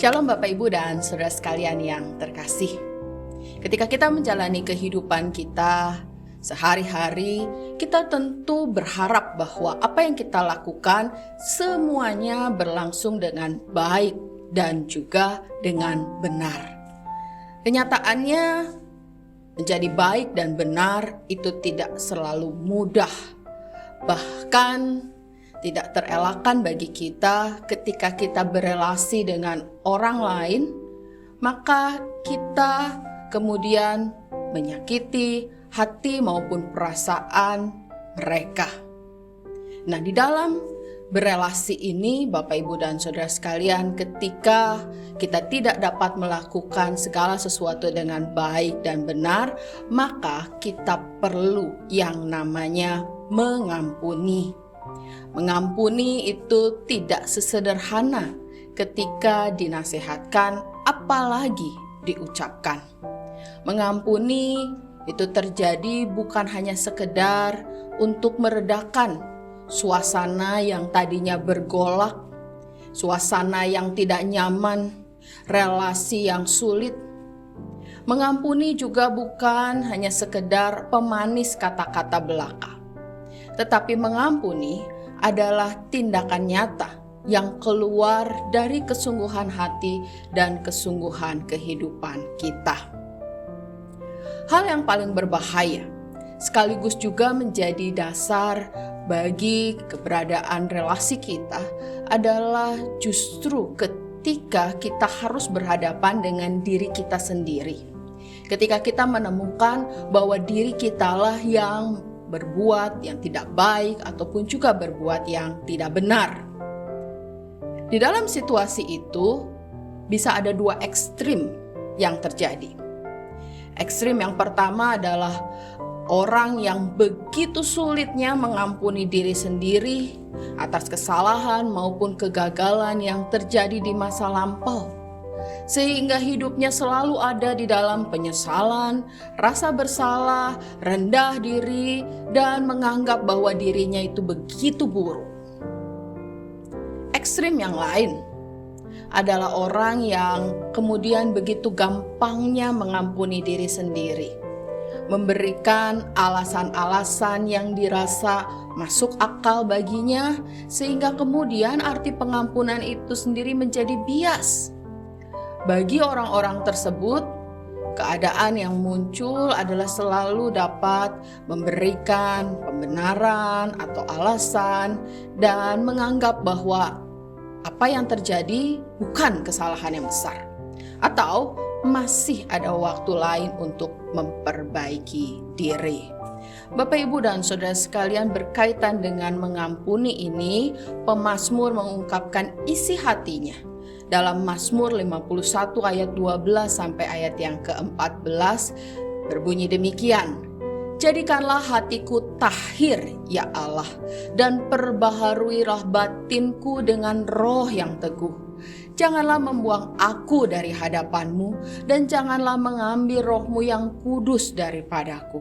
Shalom Bapak Ibu dan saudara sekalian yang terkasih. Ketika kita menjalani kehidupan kita sehari-hari, kita tentu berharap bahwa apa yang kita lakukan semuanya berlangsung dengan baik dan juga dengan benar. Kenyataannya menjadi baik dan benar itu tidak selalu mudah. Bahkan tidak terelakkan bagi kita ketika kita berelasi dengan orang lain, maka kita kemudian menyakiti hati maupun perasaan mereka. Nah, di dalam berelasi ini, Bapak, Ibu, dan saudara sekalian, ketika kita tidak dapat melakukan segala sesuatu dengan baik dan benar, maka kita perlu yang namanya mengampuni. Mengampuni itu tidak sesederhana ketika dinasihatkan, apalagi diucapkan. Mengampuni itu terjadi bukan hanya sekedar untuk meredakan suasana yang tadinya bergolak, suasana yang tidak nyaman, relasi yang sulit. Mengampuni juga bukan hanya sekedar pemanis kata-kata belaka. Tetapi mengampuni adalah tindakan nyata yang keluar dari kesungguhan hati dan kesungguhan kehidupan kita. Hal yang paling berbahaya, sekaligus juga menjadi dasar bagi keberadaan relasi kita, adalah justru ketika kita harus berhadapan dengan diri kita sendiri. Ketika kita menemukan bahwa diri kitalah yang berbuat yang tidak baik ataupun juga berbuat yang tidak benar. Di dalam situasi itu bisa ada dua ekstrim yang terjadi. Ekstrim yang pertama adalah orang yang begitu sulitnya mengampuni diri sendiri atas kesalahan maupun kegagalan yang terjadi di masa lampau, sehingga hidupnya selalu ada di dalam penyesalan, rasa bersalah, rendah diri, dan menganggap bahwa dirinya itu begitu buruk. Ekstrim yang lain adalah orang yang kemudian begitu gampangnya mengampuni diri sendiri, memberikan alasan-alasan yang dirasa masuk akal baginya, sehingga kemudian arti pengampunan itu sendiri menjadi bias. Bagi orang-orang tersebut, keadaan yang muncul adalah selalu dapat memberikan pembenaran atau alasan dan menganggap bahwa apa yang terjadi bukan kesalahan yang besar, atau masih ada waktu lain untuk memperbaiki diri. Bapak, Ibu, dan saudara sekalian, berkaitan dengan mengampuni ini, pemazmur mengungkapkan isi hatinya dalam Mazmur 51 ayat 12 sampai ayat yang ke-14 berbunyi demikian. Jadikanlah hatiku tahir, ya Allah, dan perbaharuilah batinku dengan roh yang teguh. Janganlah membuang aku dari hadapanmu, dan janganlah mengambil rohmu yang kudus daripadaku.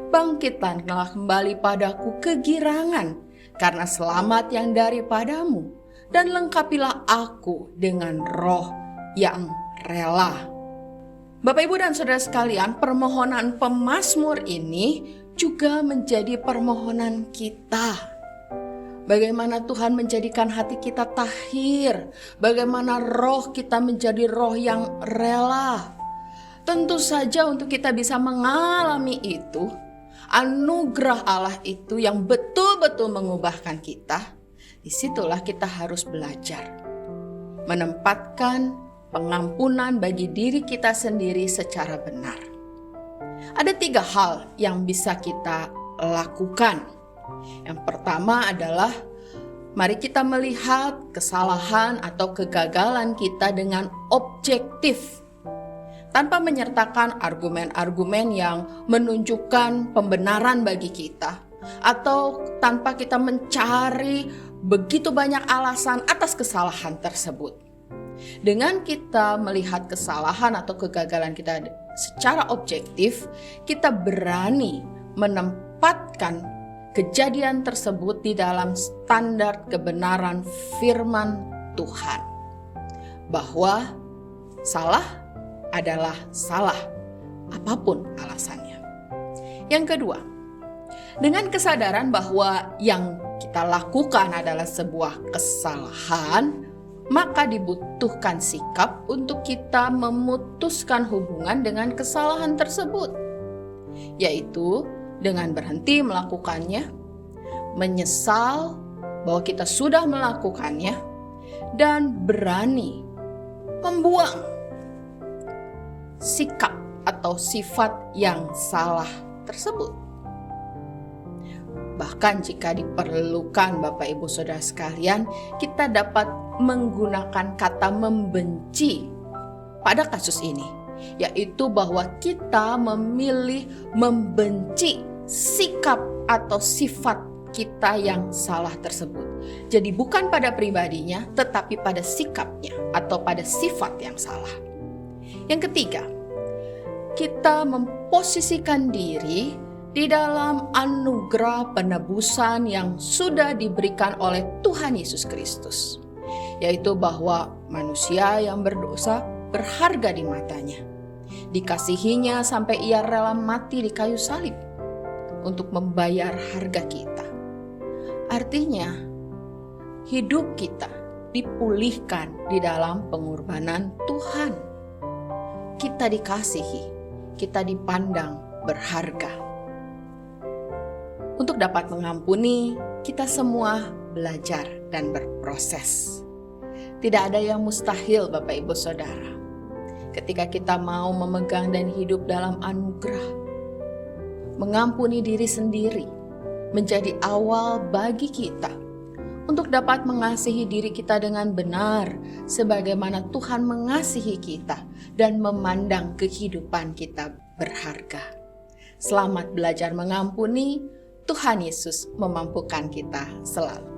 Bangkitkanlah kembali padaku kegirangan, karena selamat yang daripadamu, dan lengkapilah aku dengan roh yang rela. Bapak, Ibu, dan saudara sekalian, permohonan pemazmur ini juga menjadi permohonan kita. Bagaimana Tuhan menjadikan hati kita tahir, bagaimana roh kita menjadi roh yang rela. Tentu saja untuk kita bisa mengalami itu, anugerah Allah itu yang betul-betul mengubahkan kita, disitulah kita harus belajar menempatkan pengampunan bagi diri kita sendiri secara benar. Ada 3 hal yang bisa kita lakukan. Yang pertama adalah mari kita melihat kesalahan atau kegagalan kita dengan objektif, tanpa menyertakan argumen-argumen yang menunjukkan pembenaran bagi kita, atau tanpa kita mencari begitu banyak alasan atas kesalahan tersebut. Dengan kita melihat kesalahan atau kegagalan kita secara objektif, kita berani menempatkan kejadian tersebut di dalam standar kebenaran firman Tuhan. bahwa salah adalah salah, apapun alasannya. Yang kedua, dengan kesadaran bahwa yang kita lakukan adalah sebuah kesalahan, maka dibutuhkan sikap untuk kita memutuskan hubungan dengan kesalahan tersebut, yaitu dengan berhenti melakukannya, menyesal bahwa kita sudah melakukannya, dan berani membuang sikap atau sifat yang salah tersebut. Bahkan jika diperlukan Bapak Ibu Saudara sekalian, kita dapat menggunakan kata membenci pada kasus ini, yaitu bahwa kita memilih membenci sikap atau sifat kita yang salah tersebut. Jadi bukan pada pribadinya, tetapi pada sikapnya atau pada sifat yang salah. Yang ketiga, kita memposisikan diri di dalam anugerah penebusan yang sudah diberikan oleh Tuhan Yesus Kristus, yaitu bahwa manusia yang berdosa berharga di matanya. Dikasihinya sampai ia rela mati di kayu salib untuk membayar harga kita. Artinya, hidup kita dipulihkan di dalam pengorbanan Tuhan. Kita dikasihi, kita dipandang berharga. Untuk dapat mengampuni, kita semua belajar dan berproses. Tidak ada yang mustahil, Bapak Ibu Saudara. Ketika kita mau memegang dan hidup dalam anugerah, mengampuni diri sendiri menjadi awal bagi kita untuk dapat mengasihi diri kita dengan benar, sebagaimana Tuhan mengasihi kita dan memandang kehidupan kita berharga. Selamat belajar mengampuni. Tuhan Yesus memampukan kita selalu.